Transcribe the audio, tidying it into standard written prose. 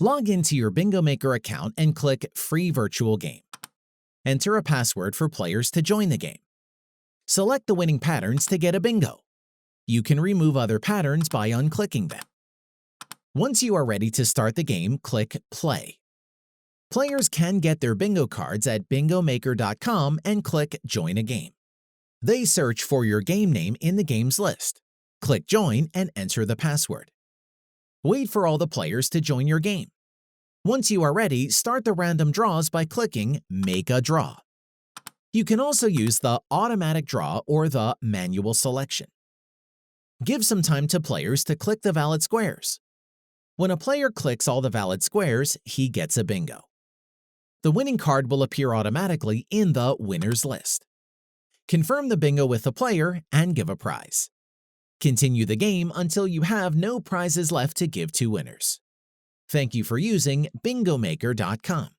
Log into your Bingo Maker account and click Free Virtual Game. Enter a password for players to join the game. Select the winning patterns to get a bingo. You can remove other patterns by unclicking them. Once you are ready to start the game, click Play. Players can get their bingo cards at bingomaker.com and click Join a Game. They search for your game name in the game's list. Click Join and enter the password. Wait for all the players to join your game. Once you are ready, start the random draws by clicking Make a Draw. You can also use the automatic draw or the manual selection. Give some time to players to click the valid squares. When a player clicks all the valid squares, he gets a bingo. The winning card will appear automatically in the winners list. Confirm the bingo with the player and give a prize. Continue the game until you have no prizes left to give to winners. Thank you for using bingomaker.com.